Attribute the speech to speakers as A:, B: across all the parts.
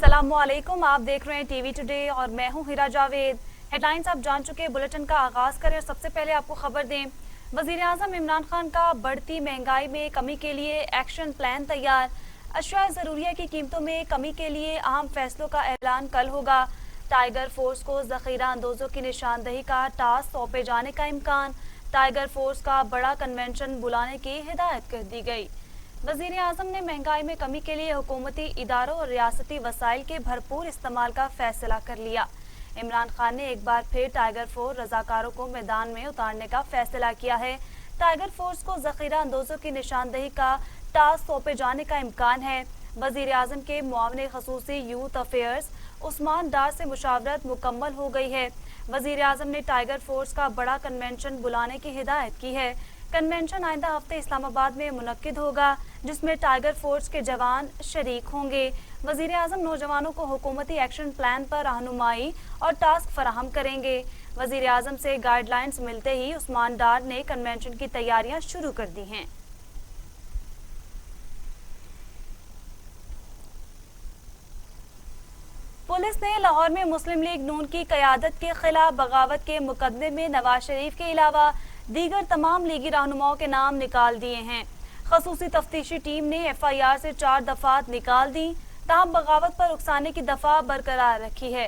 A: अस्सलामुअलैकुम, आप देख रहे हैं टीवी टुडे और मैं हूं हिरा जावेद। हेडलाइंस आप जान चुके, बुलेटिन का आगाज करें और सबसे पहले आपको खबर दें। वजीर आजम इमरान खान का बढ़ती महंगाई में कमी के लिए एक्शन प्लान तैयार। अशिया ज़रूरिया की कीमतों में कमी के लिए अहम फैसलों का ऐलान कल होगा। टाइगर फोर्स को ज़ख़ीरा अंदोज़ों की निशानदही का टास्क सौंपे जाने का इम्कान। टाइगर फोर्स का बड़ा कन्वेंशन बुलाने की हिदायत कर दी गई। वज़ीर आज़म ने महंगाई में कमी के लिए हुकूमती इदारों और रियासती वसाइल के भरपूर इस्तेमाल का फैसला कर लिया। इमरान खान ने एक बार फिर टाइगर फोर्स रजाकारों को मैदान में उतारने का फैसला किया है। टाइगर फोर्स को ज़ख़ीरा अंदोज़ों की निशानदही का टास्क सौंपे जाने का इम्कान है। वज़ीर आज़म के मुआवने ख़ुसूसी यूथ अफेयर्स उस्मान डार से मुशावरत मुकम्मल हो गई है। वज़ीर आज़म ने टाइगर फोर्स का बड़ा कन्वेंशन बुलाने की हिदायत की है। कन्वेंशन आइंदा हफ्ते इस्लामाबाद में मुनक्किद होगा, जिसमें टाइगर फोर्स के जवान शरीक होंगे। वज़ीर आज़म नौजवानों को हुकूमती एक्शन प्लान पर रहनुमाई और टास्क फराहम करेंगे। वज़ीर आज़म से गाइडलाइंस मिलते ही उस्मान डार ने कन्वेंशन की तैयारियां शुरू कर दी हैं। पुलिस ने लाहौर में मुस्लिम लीग नून की क़यादत के खिलाफ बगावत के मुकदमे में नवाज शरीफ के अलावा दीगर तमाम लीगी रहनुमाओं के नाम निकाल दिए हैं। खसूसी तफ्तीशी टीम ने FIR से 4 दफात निकाल दी, ताहम बगावत पर उकसाने की दफा बरकरार रखी है।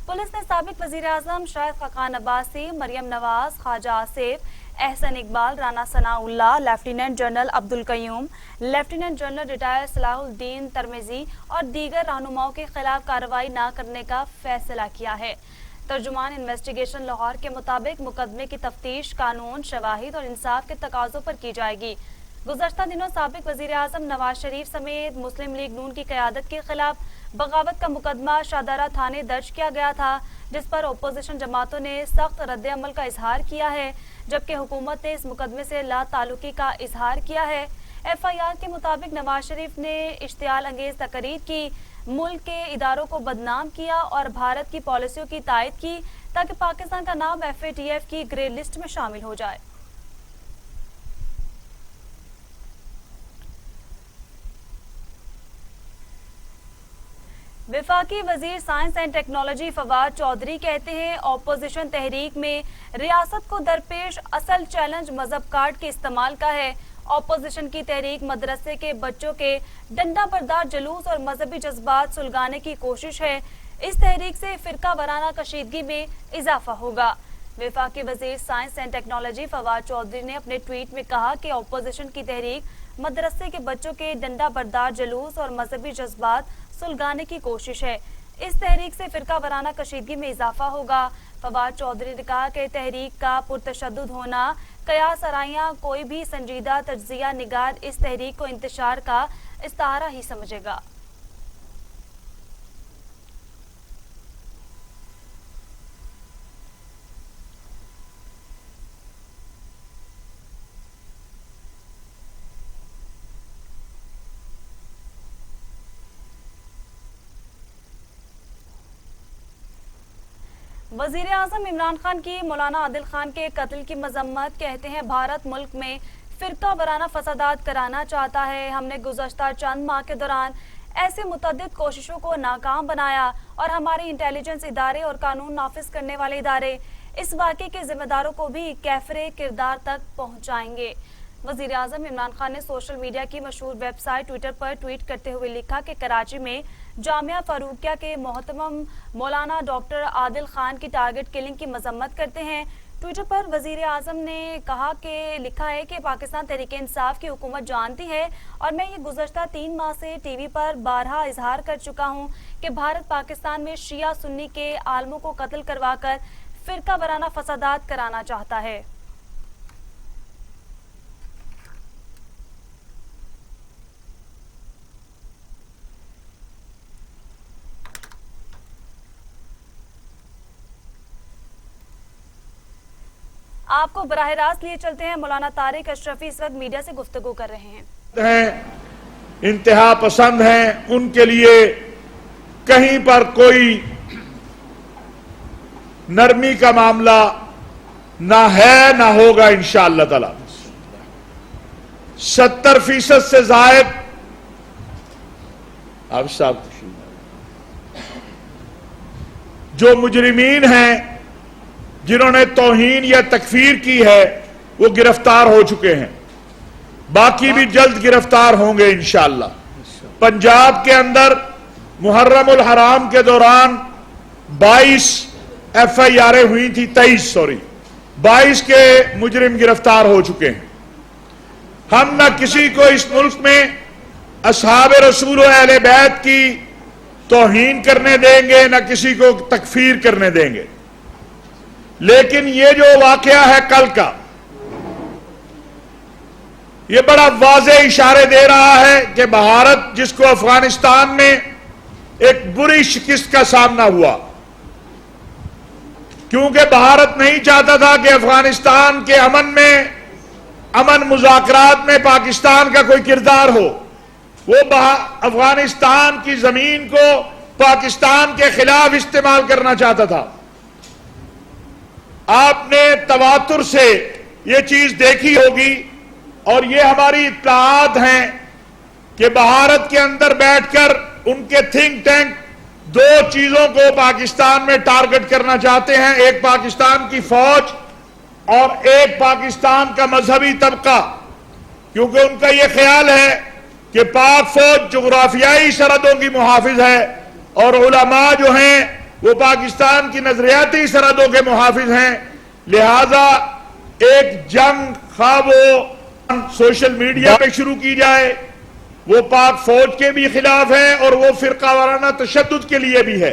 A: पुलिस ने साबिक वज़ीर आज़म Shahid Khaqan Abbasi, Maryam Nawaz, Khawaja Asif, Ahsan Iqbal, Rana Sanaullah, lieutenant general Abdul Qayyum, lieutenant general retired Salahuddin Tirmizi और दीगर रहनुमाओं के खिलाफ कार्रवाई न करने का फैसला किया है। तर्जुमान इन्वेस्टिगेशन लाहौर के मुताबिक मुकदमे की तफ्तीश कानून, शवाहिद और इंसाफ के तकाज़ों पर की जाएगी। गुज़श्ता दिनों साबिक वज़ीर आज़म नवाज शरीफ समेत मुस्लिम लीग नून की क़यादत के खिलाफ बगावत का मुकदमा शाहदारा थाने दर्ज किया गया था, जिस पर अपोजिशन जमातों ने सख्त रद्द-ए-अमल का इजहार किया है, जबकि हुकूमत ने इस मुकदमे से ला ताल्लुकी का इजहार किया है। FIR के मुताबिक नवाज शरीफ ने इश्तियाल अंगेज तकरीर की, मुल्क के इदारों को बदनाम किया और भारत की पॉलिसियों की तायद की ताकि पाकिस्तान का नाम FATF की ग्रे लिस्ट में शामिल हो जाए। वफाकी वजीर science and technology Fawad Chaudhry कहते हैं, ऑपोजिशन तहरीक में रियासत को दरपेश असल चैलेंज मजहब कार्ड के इस्तेमाल का है। ऑपोजिशन की तहरीक मदरसे के बच्चों के डंडा बरदार जुलूस और मजहबी जज्बात सुलगाने की कोशिश है। इस तहरीक से फिरका वाराना कशीदगी में इजाफा होगा। वफाकी वजीर science and technology Fawad Chaudhry ने अपने ट्वीट में कहा कि ऑपोजिशन की तहरीक मदरसे के बच्चों के डंडा बरदार जुलूस और मजहबी जज्बात सुलगाने की कोशिश है। इस तहरीक से फिरका वाराना कशीदगी में इजाफा होगा। फवाद चौधरी ने कहा कि तहरीक का पुरतशद्दुद होना कयास आराइयां कोई भी संजीदा तज्जिया निगार इस तहरीक को इंतशार का इस्तारा ही समझेगा। वज़ीर आज़म इमरान खान की मौलाना आदिल खान के कत्ल की मजम्मत। कहते हैं, भारत मुल्क में फिरका वराना फसादात कराना चाहता है। हमने गुज़श्ता चंद माह के दौरान ऐसे मुतअद्दिद कोशिशों को नाकाम बनाया और हमारे इंटेलिजेंस इदारे और कानून नाफिज करने वाले इदारे इस वाक़े के जिम्मेदारों को भी कैफरे किरदार तक पहुँचाएंगे। वज़ीर आज़म इमरान खान ने सोशल मीडिया की मशहूर वेबसाइट ट्विटर पर ट्वीट करते हुए लिखा कि कराची में जामिया फारूकिया के मोहतरम मौलाना डॉक्टर आदिल खान की टारगेट किलिंग की मजम्मत करते हैं। ट्विटर पर वज़ीर आज़म ने कहा कि लिखा है कि पाकिस्तान तहरीक इंसाफ की हुकूमत जानती है और मैं ये गुज़श्ता 3 माह से टीवी पर बारहा इजहार कर चुका हूँ कि भारत पाकिस्तान में शिया सुन्नी के आलमों को कत्ल करवा कर फिरका वराना फसादात कराना चाहता है। आपको बराह रास्त लिए चलते हैं। मौलाना तारिक अशरफी इस वक्त मीडिया से गुफ्तगू कर रहे हैं।
B: इंतहा पसंद हैं, उनके लिए कहीं पर कोई नरमी का मामला ना है ना होगा इंशाअल्लाह ताला। 70% से जायद अब साहब जो मुजरिमीन हैं जिन्होंने तौहीन या तकफीर की है वो गिरफ्तार हो चुके हैं, बाकी भी जल्द गिरफ्तार होंगे इंशाअल्लाह। पंजाब के अंदर मुहर्रमुल हराम के दौरान 22 FIR हुई थी, 22 के मुजरिम गिरफ्तार हो चुके हैं। हम न किसी को इस मुल्क में असहाब रसूल और अहले बैत की तौहीन करने देंगे, न किसी को तकफीर करने देंगे। लेकिन ये जो वाकया है कल का, ये बड़ा वाज़ेह इशारे दे रहा है कि भारत जिसको अफगानिस्तान में एक बुरी शिकस्त का सामना हुआ, क्योंकि भारत नहीं चाहता था कि अफगानिस्तान के अमन मुज़ाकरात में पाकिस्तान का कोई किरदार हो। वो अफगानिस्तान की जमीन को पाकिस्तान के खिलाफ इस्तेमाल करना चाहता था। आपने तवातुर से ये चीज देखी होगी और ये हमारी इत्तलाआत हैं कि भारत के अंदर बैठकर उनके थिंक टैंक दो चीजों को पाकिस्तान में टारगेट करना चाहते हैं, एक पाकिस्तान की फौज और एक पाकिस्तान का मजहबी तबका, क्योंकि उनका यह ख्याल है कि पाक फौज जुग्राफियाई सरहदों की मुहाफिज है और उलमा जो हैं वो पाकिस्तान की नजरियाती सरहदों के मुहाफिज हैं। लिहाजा एक जंग खा वो सोशल मीडिया पे शुरू की जाए, वो पाक फौज के भी खिलाफ है और वो फिरका वाराना तशद्दुद के लिए भी है।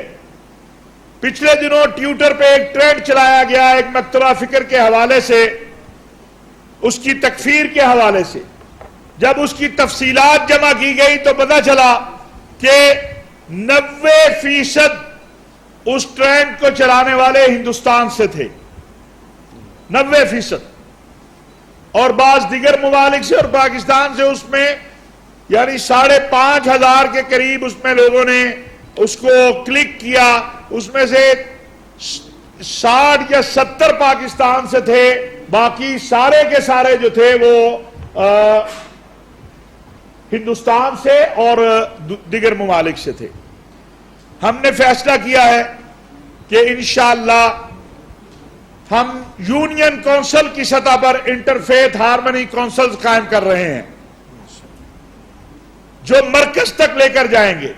B: पिछले दिनों ट्विटर पे एक ट्रेंड चलाया गया एक मकतबा फिक्र के हवाले से, उसकी तकफीर के हवाले से। जब उसकी तफसीलात जमा की गई तो पता चला कि 90% उस ट्रेंड को चलाने वाले हिंदुस्तान से थे, 90%, और बाज दिगर ममालिक से और पाकिस्तान से उसमें यानी 5,500 के करीब उसमें लोगों ने उसको क्लिक किया। उसमें से 60 या 70 पाकिस्तान से थे, बाकी सारे के सारे जो थे वो हिंदुस्तान से और दिगर ममालिक से थे। हमने फैसला किया है कि इंशाअल्लाह हम यूनियन काउंसिल की सतह पर इंटरफेथ हार्मनी काउंसिल कायम कर रहे हैं, जो मरकज तक लेकर जाएंगे,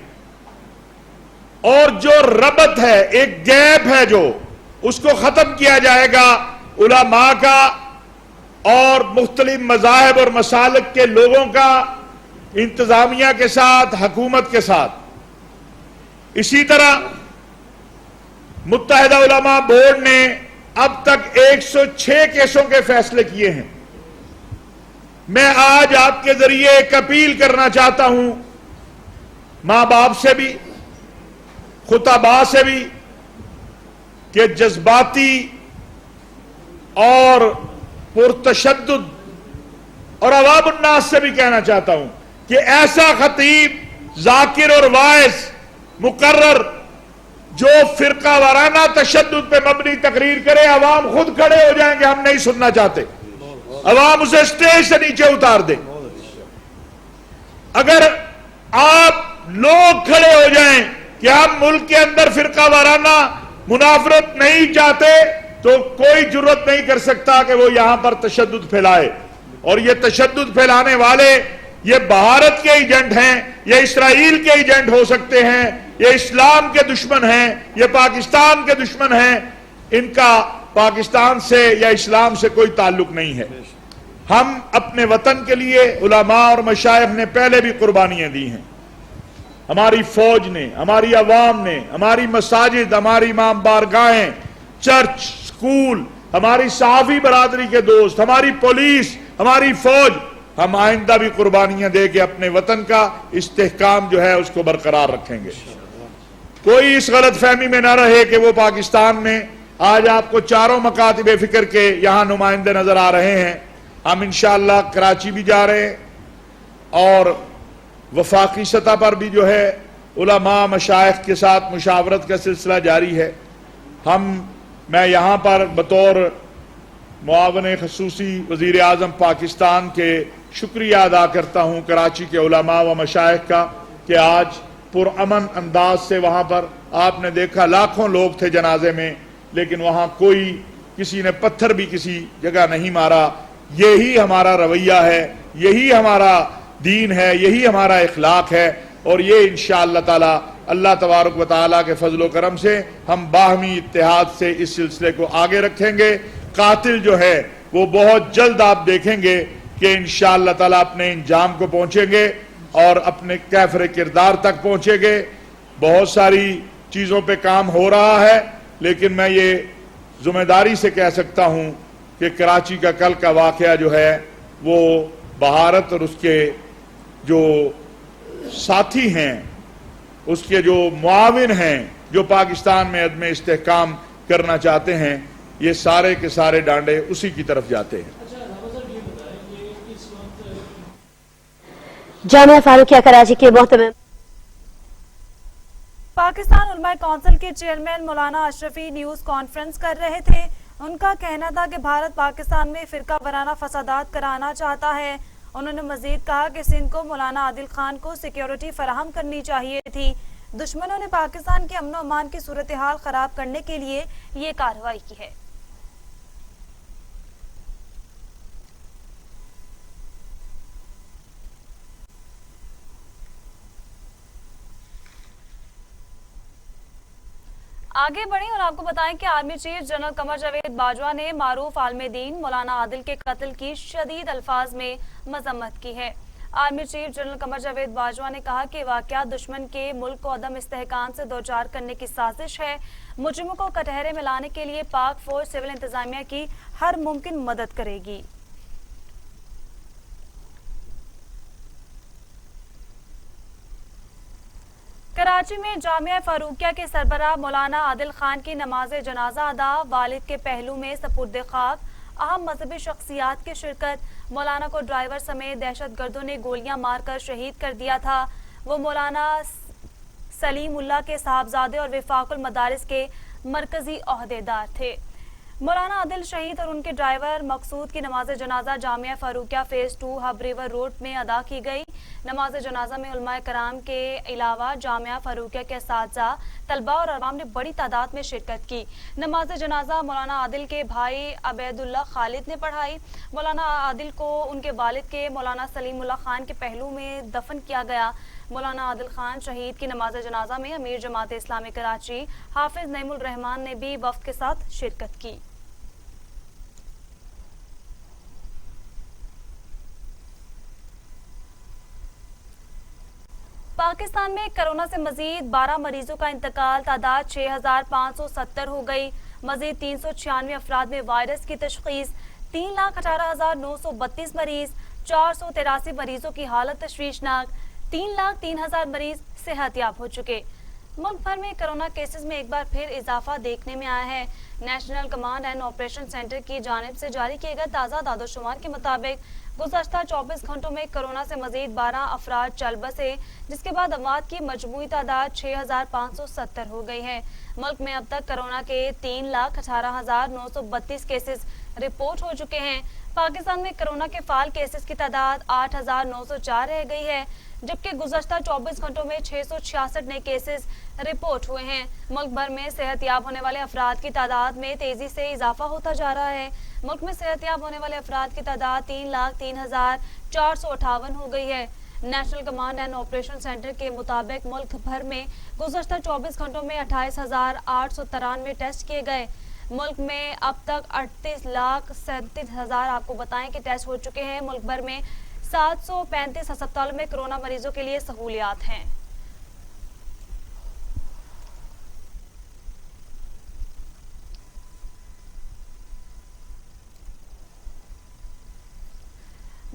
B: और जो रबत है, एक गैप है जो, उसको खत्म किया जाएगा उलमा का और मुख्तलिफ मज़ाहिब और मसालिक के लोगों का इंतजामिया के साथ, हुकूमत के साथ। इसी तरह मुत्तहिदा उलमा बोर्ड ने अब तक 106 केसों के फैसले किए हैं। मैं आज आपके जरिए एक अपील करना चाहता हूं मां बाप से भी, खुताबा से भी, कि जज्बाती और पुरतशद्दुद, और अवामुन्नास से भी कहना चाहता हूं कि ऐसा खतीब, जाकिर और वाइस मुकर्रर जो फिरका वाराना तशद्दुद पे मबनी तकरीर करे, अवाम खुद खड़े हो जाएंगे, हम नहीं सुनना चाहते, अवाम उसे स्टेज से नीचे उतार दे। अगर आप लोग खड़े हो जाएं कि हम मुल्क के अंदर फिरका वाराना मुनाफरत नहीं चाहते, तो कोई जुर्रत नहीं कर सकता कि वो यहां पर तशद्दुद फैलाए। और ये तशद्दुद फैलाने वाले ये भारत के एजेंट हैं, ये इसराइल के एजेंट हो सकते हैं, ये इस्लाम के दुश्मन हैं, ये पाकिस्तान के दुश्मन हैं। इनका पाकिस्तान से या इस्लाम से कोई ताल्लुक नहीं है। हम अपने वतन के लिए उलमा और मशाइख ने पहले भी कुर्बानियां दी हैं, हमारी फौज ने, हमारी अवाम ने, हमारी मसाजिद, हमारी इमाम बारगाहें, चर्च, स्कूल, हमारी सहाफी बरादरी के दोस्त, हमारी पुलिस, हमारी फौज, हम आइंदा भी कुर्बानियां दे के अपने वतन का इस्तेहकाम जो है उसको बरकरार रखेंगे। कोई इस गलत फहमी में ना रहे कि वो पाकिस्तान में, आज आपको चारों मकातिब फिक्र के यहां नुमाइंदे नजर आ रहे हैं। हम इंशाअल्लाह कराची भी जा रहे हैं और वफाकी सतह पर भी जो है उलमा मशाइख के साथ मुशावरत का सिलसिला जारी है। मैं यहाँ पर बतौर मुआवन खसूसी वज़ीर आज़म पाकिस्तान के शुक्रिया अदा करता हूँ कराची के उलमा व मशाइख का कि आज पुरअमन अंदाज से वहां पर आपने देखा लाखों लोग थे जनाजे में, लेकिन वहां कोई किसी ने पत्थर भी किसी जगह नहीं मारा। यही हमारा रवैया है, यही हमारा दीन है, यही हमारा इखलाक है। और ये इंशाअल्लाह ताला अल्लाह तबारक व तआला के फजल करम से हम बाहमी इत्तेहाद से इस सिलसिले को आगे रखेंगे। कातिल जो है वो बहुत जल्द आप देखेंगे कि इंशाअल्लाह ताला अपने इंजाम को पहुंचेंगे और अपने कैफर किरदार तक पहुंचेंगे। बहुत सारी चीज़ों पे काम हो रहा है, लेकिन मैं ये जिम्मेदारी से कह सकता हूं कि कराची का कल का वाकया जो है वो भारत और उसके जो साथी हैं, उसके जो मुआविन हैं, जो पाकिस्तान में अदम इस्तेहकाम करना चाहते हैं, ये सारे के सारे डांडे उसी की तरफ जाते हैं।
C: जामिया फारूकिया कराची के मोहतरम
A: पाकिस्तान उलमा कौंसिल के चेयरमैन मौलाना अशरफी न्यूज कॉन्फ्रेंस कर रहे थे। उनका कहना था कि भारत पाकिस्तान में फिरका वराना फसादात कराना चाहता है। उन्होंने मजीद कहा कि सिंध को मौलाना आदिल खान को सिक्योरिटी फराहम करनी चाहिए थी। दुश्मनों ने पाकिस्तान के अमन और अमान की सूरत हाल खराब करने के लिए ये कार्रवाई की है। आगे बढ़ें और आपको बताएं कि army chief general Qamar Javed Bajwa ने मारूफ आलम दीन मौलाना आदिल के कत्ल की शदीद अल्फाज में मजम्मत की है। Army chief general Qamar Javed Bajwa ने कहा कि वाकया दुश्मन के मुल्क को अदम इस्तेहकाम से दो चार करने की साजिश है। मुजरिमों को कटहरे में लाने के लिए पाक फौज सिविल इंतजामिया की हर मुमकिन मदद करेगी। कराची में जामिया फारूकिया के सरबराह मौलाना आदिल खान की नमाज जनाजा अदा, वालिद के पहलू में सपुर्द खाक, अहम मजहबी शख्सियात की शिरकत। मौलाना को ड्राइवर समेत दहशतगर्दों ने गोलियां मारकर शहीद कर दिया था। वो मौलाना सलीमुल्लाह के साहबजादे और विफाकुल मदारिस के मरकजी ओहदेदार थे। मौलाना आदिल शहीद और उनके ड्राइवर मकसूद की नमाज जनाजा Jamia Farooqia phase 2 Hub river road में अदा की गई। नमाज जनाजा में उलमाए कराम के अलावा जामिया फारूकिया के असातिज़ा, तलबा और अवाम ने बड़ी तादाद में शिरकत की। नमाज जनाजा मौलाना आदिल के भाई अबैदुल्ला खालिद ने पढ़ाई। मौलाना आदिल को उनके वालिद के मौलाना सलीमुल्लाह खान के पहलू में दफन किया गया। मौलाना आदिल खान शहीद की नमाज जनाजा में अमीर जमात इस्लामी कराची हाफिज नईमुल रहमान ने भी वफ्द के साथ शिरकत की। पाकिस्तान में कोरोना से मजीद 12 मरीजों का इंतकाल, तादाद 6570 हो गई। मजीद 396 अफराद में वायरस की तशखीस। 3,18,932 मरीज, 483 मरीजों की हालत तशवीशनाक। 3,03,000 मरीज सेहतयाब हो चुके। मुल्क भर में कोरोना केसेस में एक बार फिर इजाफा देखने में आया है। National command and operation centre की जानिब से जारी किए गए ताज़ा दादोशुमार के मुताबिक गुज़श्ता 24 घंटों में कोरोना से मजीद 12 अफराद चल बसे, जिसके बाद अमवात की मजमूई तादाद 6,570 हो गई है। मुल्क में अब तक कोरोना के 3,18,932 केसेस रिपोर्ट हो चुके हैं। पाकिस्तान में कोरोना के फाल केसेस की तादाद 8,904 रह गई है, जबकि गुज़श्ता 24 घंटों में 666 नए केसेस रिपोर्ट हुए हैं। मुल्क भर में सेहतयाब होने वाले अफराद की तादाद में तेजी से इजाफा होता जा रहा है। मुल्क में सेहतयाब होने वाले अफराद की तादाद 3,03,458 हो गई है। National command and operation centre के मुताबिक मुल्क भर में गुज़श्ता 24 घंटों में 28,893 टेस्ट किए गए। मुल्क में अब तक 38,37,000 आपको बताएं कि टेस्ट हो चुके हैं। मुल्क भर में 735 अस्पतालों में कोरोना मरीजों के लिए सहूलियात हैं।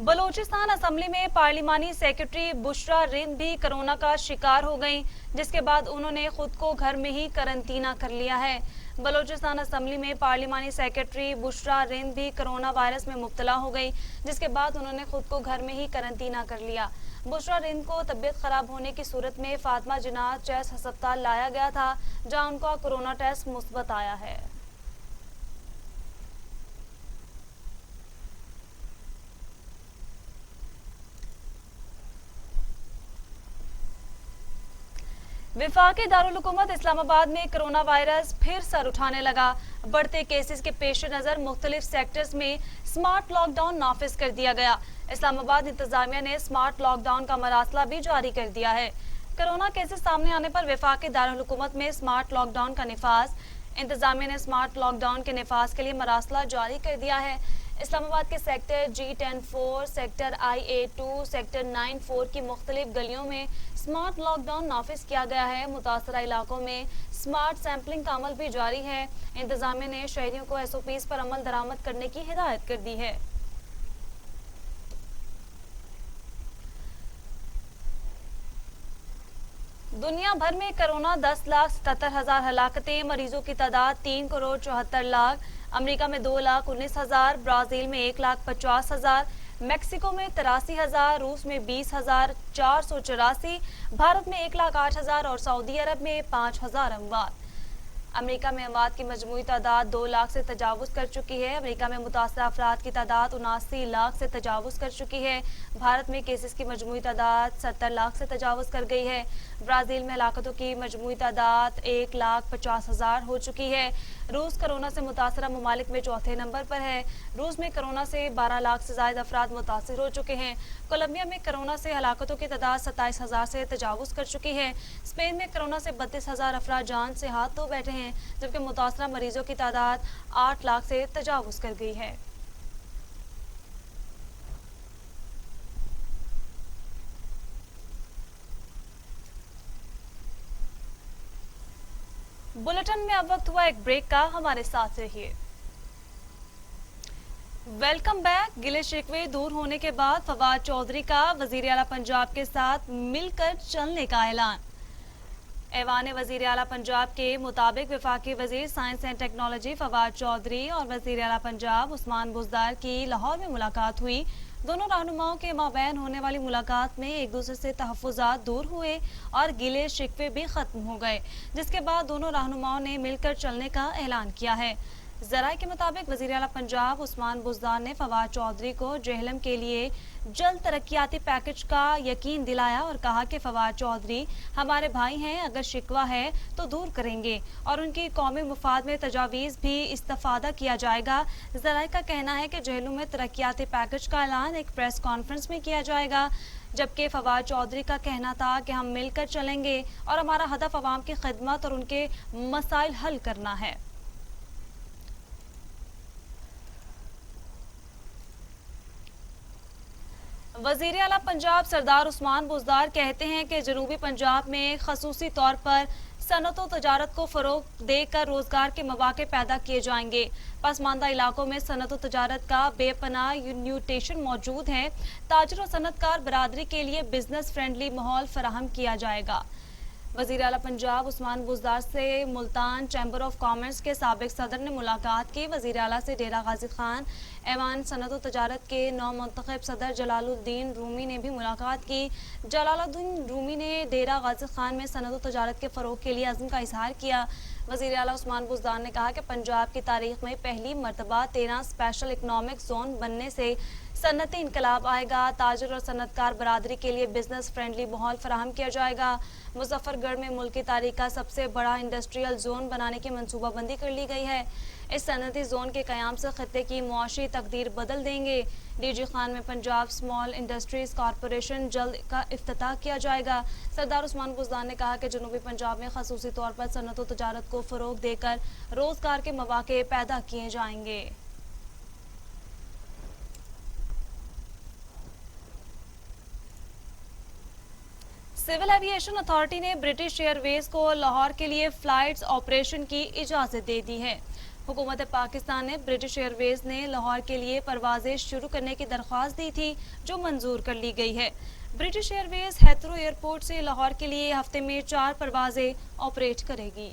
A: बलूचिस्तान असेंबली में पार्लिमानी सेक्रेटरी बुशरा रिंद भी कोरोना का शिकार हो गईं, जिसके बाद उन्होंने खुद को घर में ही करंतना कर लिया है। बलूचिस्तान असेंबली में पार्लिमानी सेक्रेटरी बुशरा रिंद भी कोरोना वायरस में मुब्तला हो गई, जिसके बाद उन्होंने खुद को घर में ही करंतना कर लिया। बुशरा रिंद को तबीयत खराब होने की सूरत में फातिमा जिन्नाह चेस्ट अस्पताल लाया गया था, जहां उनका कोरोना टेस्ट मुस्बत आया है। वफाकी दारुल हुकूमत इस्लामाबाद में कोरोना वायरस फिर सर उठाने लगा। बढ़ते केसेस के पेश नज़र मुख्तलिफ सेक्टर्स में स्मार्ट लॉकडाउन नाफिज कर दिया गया। इस्लामाबाद इंतजामिया ने स्मार्ट लॉकडाउन का मरासला भी जारी कर दिया है। कोरोना केसेस सामने आने पर वफाकी दारुल हुकूमत में स्मार्ट लॉकडाउन का निफाज। इंतजामिया ने स्मार्ट लॉकडाउन के निफाज के लिए मरासला जारी कर दिया है। इस्लामाबाद के sector G10-4, sector IA-2, sector 9-4 की मुख्तलिफ गलियों में स्मार्ट लॉकडाउन नाफिज किया गया है। मुतासरा इलाकों में स्मार्ट सैम्पलिंग का अमल भी जारी है। इंतजामिया ने शहरियों को SOPs पर अमल दरामद करने की हिदायत कर दी है। दुनिया भर में कोरोना 10,77,000 हलाकतें, मरीजों की तादाद 3,74,00,000। अमेरिका में 2,19,000, ब्राजील में 1,50,000, मैक्सिको में 83,000, रूस में 20,484, भारत में 1,08,000 और सऊदी अरब में 5,000 अमवात। अमेरिका में अमवात की मजमूई तादाद 2 लाख से तजावुज कर चुकी है। अमेरिका में मुतासरा अफराद की तादाद 79 लाख से तजावुज कर चुकी है। भारत में केसेस की मजमूई तादाद 70 लाख से तजावुज कर गई है। ब्राजील में हलाकतों की मजमूई तादाद 1,50,000 हो चुकी है। रूस कोरोना से मुतासरा ममालिक में चौथे नंबर पर है। रूस में कोरोना से 12 लाख से ज़ायद अफराद मुतासिर हो चुके हैं। कोलंबिया में कोरोना से हलाकतों की तादाद 27,000 से तजावुज कर चुकी है। स्पेन में कोरोना से 32,000 अफराद जान से हाथ धो बैठे हैं, जबकि मुतासरा मरीजों की तादाद 8 लाख से तजावुज कर गई है। बुलेटिन में अब वक्त हुआ एक ब्रेक का, हमारे साथ रहिए। Welcome back. गिले शिकवे दूर होने के बाद फवाद चौधरी का वजीर आला पंजाब के साथ मिलकर चलने का ऐलान। ऐवान वजीर आला पंजाब के मुताबिक वफाकी वजीर science and technology Fawad Chaudhry और वजीर आला पंजाब उस्मान बुज़दार की लाहौर में मुलाकात हुई। दोनों रहनुमाओं के माबैन होने वाली मुलाकात में एक दूसरे से तहफ़्फ़ुज़ात दूर हुए और गिले शिकवे भी ख़त्म हो गए, जिसके बाद दोनों रहनुमाओं ने मिलकर चलने का ऐलान किया है। ज़राए के मुताबिक वज़ीर आला पंजाब उस्मान बुज़दार ने फवाद चौधरी को जेहलम के लिए जल्द तरक्याती पैकेज का यकीन दिलाया और कहा कि फवाद चौधरी हमारे भाई हैं, अगर शिकवा है तो दूर करेंगे और उनकी कौमी मुफाद में तजावीज़ भी इस्तेफादा किया जाएगा। ज़राए का कहना है कि जेहलम में तरक्याती पैकेज का ऐलान एक प्रेस कॉन्फ्रेंस में किया जाएगा, जबकि फवाद चौधरी का कहना था कि हम मिलकर चलेंगे और हमारा हदफ अवाम की खिदमत और उनके मसाइल हल करना है। वज़ीर आला पंजाब सरदार उस्मान बुज़दार कहते हैं कि जनूबी पंजाब में खसूसी तौर पर सनत व तजारत को फ़रोग़ देकर रोज़गार के मौक़े पैदा किए जाएंगे। पसमानदा इलाकों में सनत व तजारत का बेपनाह न्यूटेशन मौजूद है। ताजर और सनतकार बरादरी के लिए बिजनेस फ्रेंडली माहौल फराहम किया जाएगा। वज़ीर आला पंजाब उस्मान बुज़दार से मुल्तान चैम्बर ऑफ कॉमर्स के साबिक सदर ने मुलाकात की। वज़ीर आला से डेरा गाजी खान ऐवान सनत व तजारत के नौ मुंतखब सदर जलालुद्दीन रूमी ने भी मुलाकात की। जलालुद्दीन रूमी ने डेरा गाजी खान में सनत व तजारत के फ़रोग़ के लिए अज़्म का इज़हार किया। वज़ीर आला उस्मान बुज़दार ने कहा कि पंजाब की तारीख़ में पहली मरतबा 13 स्पेशल इकनॉमिक जोन बनने से सनती इनकलाब आएगा। ताजर और सनतकार बरादरी के लिए बिजनेस फ्रेंडली माहौल फराहम किया जाएगा। मुजफ्फरगढ़ में मुल्क की तारीख का सबसे बड़ा इंडस्ट्रियल जोन बनाने की मनसूबाबंदी कर ली गई है। इस सनती जोन के क़याम से खत्ते की मुआशी तकदीर बदल देंगे। डीजी खान में पंजाब स्मॉल इंडस्ट्रीज कॉरपोरेशन जल्द का इफ्तिताह किया जाएगा। सरदार उस्मान बुज़दार ने कहा कि जनूबी पंजाब में खसूसी तौर पर सनत व तजारत को फ़रोग़ देकर रोज़गार के मौक़े पैदा किए जाएंगे। सिविल एविएशन अथॉरिटी ने ब्रिटिश एयरवेज को लाहौर के लिए फ्लाइट्स ऑपरेशन की इजाज़त दे दी है। हुकूमत पाकिस्तान ने ब्रिटिश एयरवेज ने लाहौर के लिए परवाजें शुरू करने की दरख्वास्त दी थी, जो मंजूर कर ली गई है। ब्रिटिश एयरवेज हेथरो एयरपोर्ट से लाहौर के लिए हफ्ते में 4 परवाजें ऑपरेट करेगी।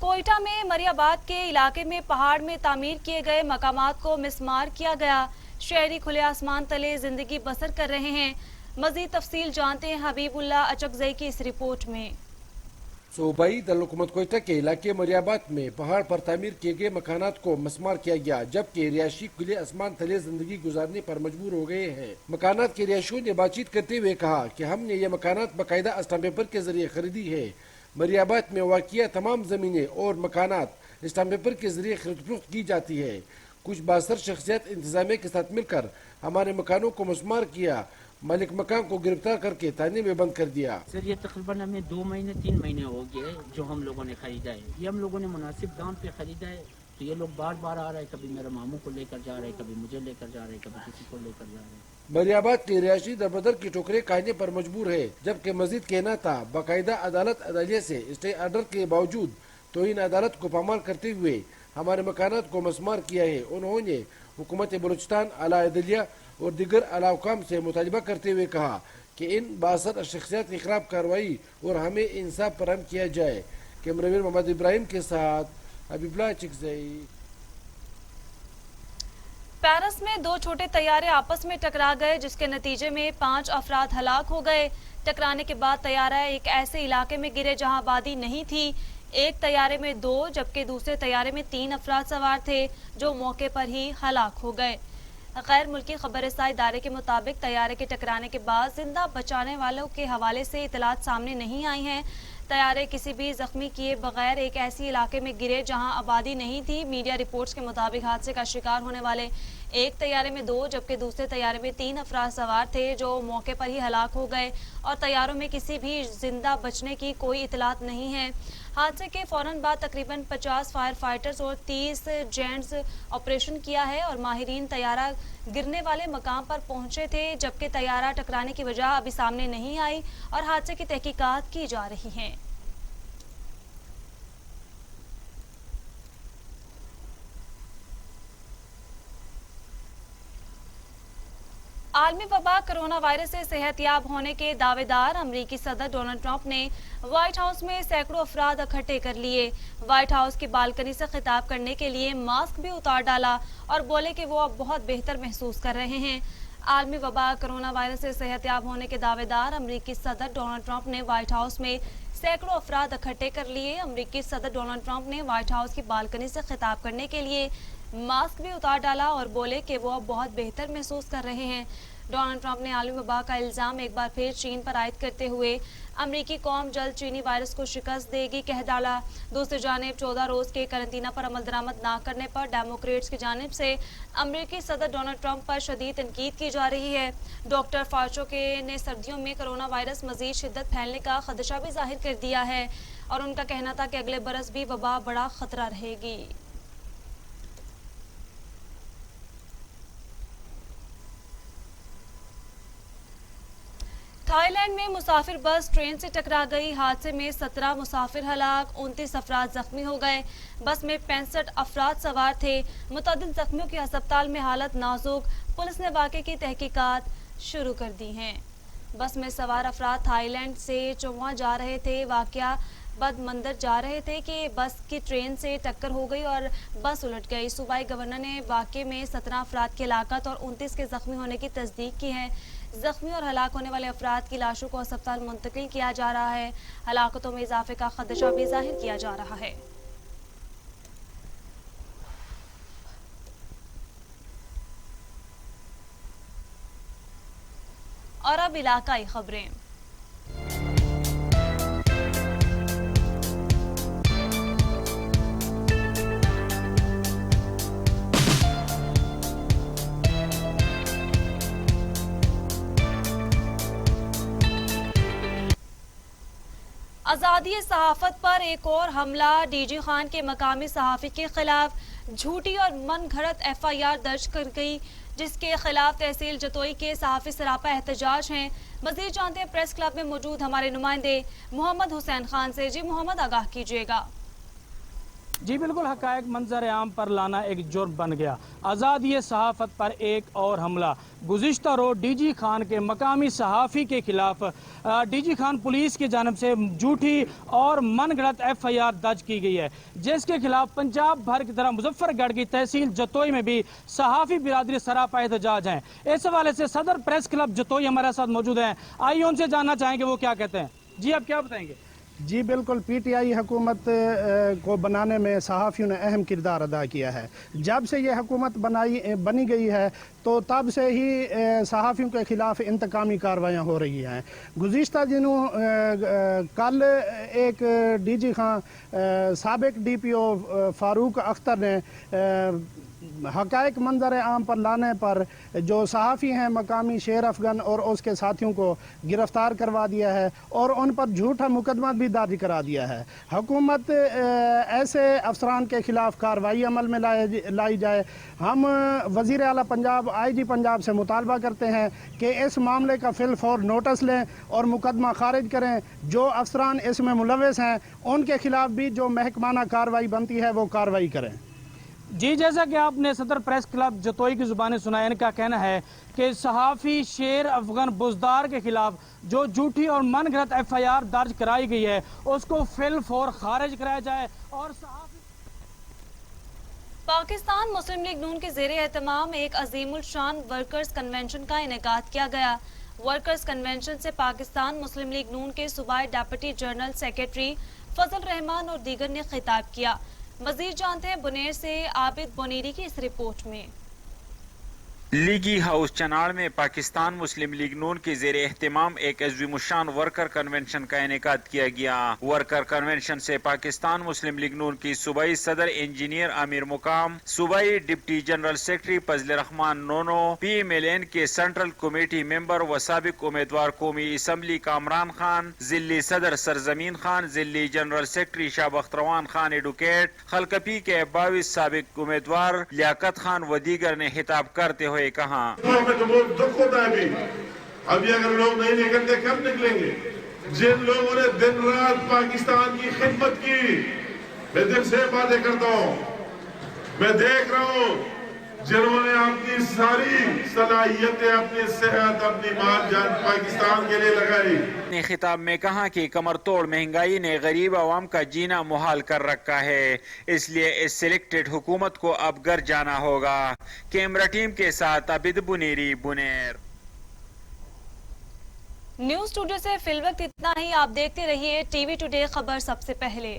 A: कोयटा में मरियाबाद के इलाके में पहाड़ में तामीर किए गए मकामात को मिसमार किया गया। शहरी खुले आसमान तले जिंदगी बसर कर रहे हैं। मजीद तफसील जानते हैं हबीबुल्लाह अचकजई की इस रिपोर्ट में।
D: सूबाई दारुल-हुकूमत कोयटा के इलाके मरियाबाद में पहाड़ पर तामीर किए गए मकानात को मस्मार किया गया, जबकि रिहायशी खुले आसमान तले जिंदगी गुजारने पर मजबूर हो गए हैं। मकानात के रिहायशियों ने बातचीत करते हुए कहा कि हमने ये मकानात बाकायदा स्टाम्प पेपर के जरिए खरीदी है। मरियाबाद में वाक़िया तमाम जमीनें और मकानात स्टाम्प पेपर के जरिए खरीद फरोख्त की जाती है। कुछ बासर शख्सियत इंतजामिया के साथ मिलकर हमारे मकानों को मस्मार किया, मालिक मकान को गिरफ्तार करके थाने में बंद कर दिया।
E: सर ये तकरीबन हमें 2 महीने 3 महीने हो गए जो हम लोगों ने खरीदा है। ये हम लोगों ने मुनासिब दाम पे खरीदा है, तो ये लोग बार बार आ रहे हैं, कभी मेरे मामू को लेकर जा रहे हैं, कभी मुझे लेकर जा रहे हैं, कभी किसी को लेकर जा रहे हैं।
D: मरियाबाद के रिहायशी दरबदर की टोकरे खाने पर मजबूर है, जबकि मजीद कहना था बाकायदा अदालत अदालिया से स्टे ऑर्डर के बावजूद तौहीन अदालत को पामाल करते हुए हमारे मकानात को मस्मार किया है। उन्होंने हुकूमत बलूचिस्तान, आला अदलिया और दीगर आला हुकाम से मुतालबा करते हुए कहा कि इन बासर शख्सियत के खिलाफ कार्रवाई और हमें इंसाफ फराहम किया जाए। कैमरामैन मोहम्मद इब्राहिम के साथ अबिबुल्लाह चिकज़ई।
A: पेरिस में 2 छोटे तैयारे आपस में टकरा गए, जिसके नतीजे में 5 अफराद हलाक हो गए। टकराने के बाद तैयारा एक ऐसे इलाके में गिरे जहां आबादी नहीं थी। एक तैयारे में 2 जबकि दूसरे तैयारे में 3 अफराद सवार थे, जो मौके पर ही हलाक हो गए। गैर मुल्की खबरसाई इदारे के मुताबिक तैयारे के टकराने के बाद जिंदा बचाने वालों के हवाले से इतलात सामने नहीं आई हैं। तैयारे किसी भी जख्मी किए बगैर एक ऐसी इलाके में गिरे जहां आबादी नहीं थी। मीडिया रिपोर्ट्स के मुताबिक हादसे का शिकार होने वाले एक तैयारे में 2 जबकि दूसरे तैयारे में 3 अफराद सवार थे, जो मौके पर ही हलाक हो गए और तैयारों में किसी भी जिंदा बचने की कोई इतलात नहीं है। हादसे के फौरन बाद तकरीबन 50 फायर फाइटर्स और 30 जेट्स ऑपरेशन किया है और माहिरीन तैयारा गिरने वाले मकाम पर पहुंचे थे, जबकि तैयारा टकराने की वजह अभी सामने नहीं आई और हादसे की तहकीकात की जा रही हैं। आलमी वबा कोरोना वायरस से सेहतयाब होने के दावेदार अमरीकी सदर डोनाल्ड ट्रंप ने व्हाइट हाउस में सैकड़ों अफराद इकट्ठे कर लिए। व्हाइट हाउस की बालकनी से खिताब करने के लिए मास्क भी उतार डाला और बोले कि वो अब बहुत बेहतर महसूस कर रहे हैं। आलमी वबा कोरोना वायरस से सेहतयाब होने के दावेदार अमरीकी सदर डोनाल्ड ट्रंप ने व्हाइट हाउस में सैकड़ों अफराद इकट्ठे कर लिए। अमरीकी सदर डोनाल्ड ट्रंप ने व्हाइट हाउस की बालकनी से खिताब करने के लिए मास्क भी उतार डाला और बोले कि वो अब बहुत बेहतर महसूस कर रहे हैं। डोनाल्ड ट्रंप ने आलमी वबा का इल्ज़ाम एक बार फिर चीन पर आयद करते हुए अमरीकी कौम जल्द चीनी वायरस को शिकस्त देगी कह डाला। दूसरी जानिब 14 रोज के करंतना पर अमल दरामद ना करने पर डेमोक्रेट्स की जानिब से अमरीकी सदर डोनाल्ड ट्रंप पर शदीद तनकीद की जा रही है। डॉक्टर फाचो ने सर्दियों में कोरोना वायरस मजीद शिद्दत फैलने का खदशा भी जाहिर कर दिया है और उनका कहना था कि अगले बरस भी वबा बड़ा खतरा रहेगी। थाईलैंड में मुसाफिर बस ट्रेन से टकरा गई। हादसे में 17 मुसाफिर हलाक, 29 अफराद जख्मी हो गए। बस में 65 अफराद सवार थे। मुतअद्दिद जख्मियों की अस्पताल में हालत नाजुक। पुलिस ने वाक़े की तहकीकात शुरू कर दी हैं। बस में सवार अफराद थाईलैंड से चौवा जा रहे थे। वाक़या बद मंदर जा रहे थे कि बस की ट्रेन से टक्कर हो गई और बस उलट गई। सूबाई गवर्नर ने वाक़े में 17 अफराद की हलाकत और 29 के जख्मी होने की तस्दीक की है। जख्मी और हलाक होने वाले अफराद की लाशों को अस्पताल मुंतकिल किया जा रहा है। हलाकतों में इजाफे का खदशा भी जाहिर किया जा रहा है। और अब इलाकाई खबरें। आज़ादी सहाफ़त पर एक और हमला। डीजी खान के मकामी सहाफ़ी के खिलाफ झूठी और मन घड़त FIR दर्ज कर गई, जिसके खिलाफ तहसील जतोई के सहाफ़ी सरापा एहतजाज हैं। मज़ीद जानते हैं प्रेस क्लब में मौजूद हमारे नुमाइंदे मोहम्मद हुसैन खान से। जी मोहम्मद, आगाह कीजिएगा।
F: जी बिल्कुल, हकायक मंजर आम पर लाना एक जुर्म बन गया। आज़ादी सहाफ़त पर एक और हमला। गुज़िश्ता रोज़ डीजी खान के मकामी सहाफ़ी के खिलाफ डीजी खान पुलिस की जानब से झूठी और मनगढ़ंत FIR दर्ज की गई है, जिसके खिलाफ पंजाब भर की तरह मुजफ्फरगढ़ की तहसील जतोई में भी सहाफ़ी बिरादरी सरापा एहतजाज हैं। इस हवाले से सदर प्रेस क्लब जतोई हमारे साथ मौजूद हैं। आइए उनसे जानना चाहेंगे वो क्या कहते हैं। जी आप क्या बताएंगे?
G: जी बिल्कुल, पीटीआई हुकूमत को बनाने में सहाफ़ियों ने अहम किरदार अदा किया है। जब से ये हुकूमत बनी गई है तो तब से ही सहाफ़ियों के ख़िलाफ़ इंतकामी कार्रवाइयाँ हो रही हैं। गुज़िश्ता दिनों कल एक डीजी खां साबिक डीपीओ फ़ारूक अख्तर ने हक़ाइक़ मंजर आम पर लाने पर जो सहाफ़ी हैं मकामी शेर अफ़गन और उसके साथियों को गिरफ़्तार करवा दिया है और उन पर झूठा मुकदमा भी दर्ज करा दिया है। हुकूमत ऐसे अफसरान के ख़िलाफ़ कार्रवाई अमल में लाई जाए। हम वज़ीर आला पंजाब IG पंजाब से मुतालबा करते हैं कि इस मामले का फ़िलफ़ौर नोटिस लें और मुकदमा खारिज करें। जो अफसरान इसमें मुलव्वस हैं उनके ख़िलाफ़ भी जो महकमाना कार्रवाई बनती है वो कार्रवाई करें।
F: जी, जैसा कि आपने सदर प्रेस क्लब जतोई की ज़ुबानी सुना, इनका कहना है कि सहाफ़ी शेर अफ़गन बुज़दार के खिलाफ जो झूठी और मन गढ़ंत FIR दर्ज कराई गई है उसको फिलफौर खारिज कराया जाए और
A: पाकिस्तान मुस्लिम लीग नून के ज़ेरे एहतमाम एक अजीमुल शान वर्कर्स कन्वेंशन का इनेकाद किया गया। वर्कर्स कन्वेंशन से पाकिस्तान मुस्लिम लीग नून के सूबाई डेप्यूटी जनरल सेक्रेटरी फजल रहमान और दीगर ने खिताब किया। मजीद जानते हैं बुनेर से आबिद बुनेरी की इस रिपोर्ट में।
H: लीगी हाउस चनाड़ में पाकिस्तान मुस्लिम लीग नून के ज़ेर एहतमाम एक अज़ीमुश्शान वर्कर कन्वेंशन का इनेकाद किया गया। वर्कर कन्वेंशन से पाकिस्तान मुस्लिम लीग नून की सूबाई सदर इंजीनियर आमिर मुकाम, सूबाई डिप्टी जनरल सेक्रेटरी फजल रहमान नोनो, PMLN के सेंट्रल कमेटी मेंबर व साबिक उम्मीदवार कौमी असम्बली कामरान खान, जिली सदर सरजमीन खान, जिली जनरल सेक्रेटरी शाबख्तरवान खान एडवोकेट, खलकपी के 22 साबिक उम्मीदवार लियाकत खान व दीगर ने खिताब करते हुए कहा,
I: में तो बहुत दुख होता है अभी अगर लोग नहीं निकलते कब निकलेंगे? जिन लोगों ने दिन रात पाकिस्तान की खिदमत की, मैं दिल से बातें करता हूँ, मैं देख रहा हूँ जिन्होंने अपनी सारी सलाहियतें, अपनी सेहत, अपनी माल जान पाकिस्तान के लिए लगाई।
H: ने खिताब में कहा कि कमर तोड़ महंगाई ने गरीब आवाम का जीना मुहाल कर रखा है, इसलिए इस सिलेक्टेड हुकूमत को अब घर जाना होगा। कैमरा टीम के साथ आबिद बुनेरी, बुनेर।
A: न्यूज़ स्टूडियो से फिलवक्त इतना ही। आप देखते रहिए TV टुडे, खबर सबसे पहले।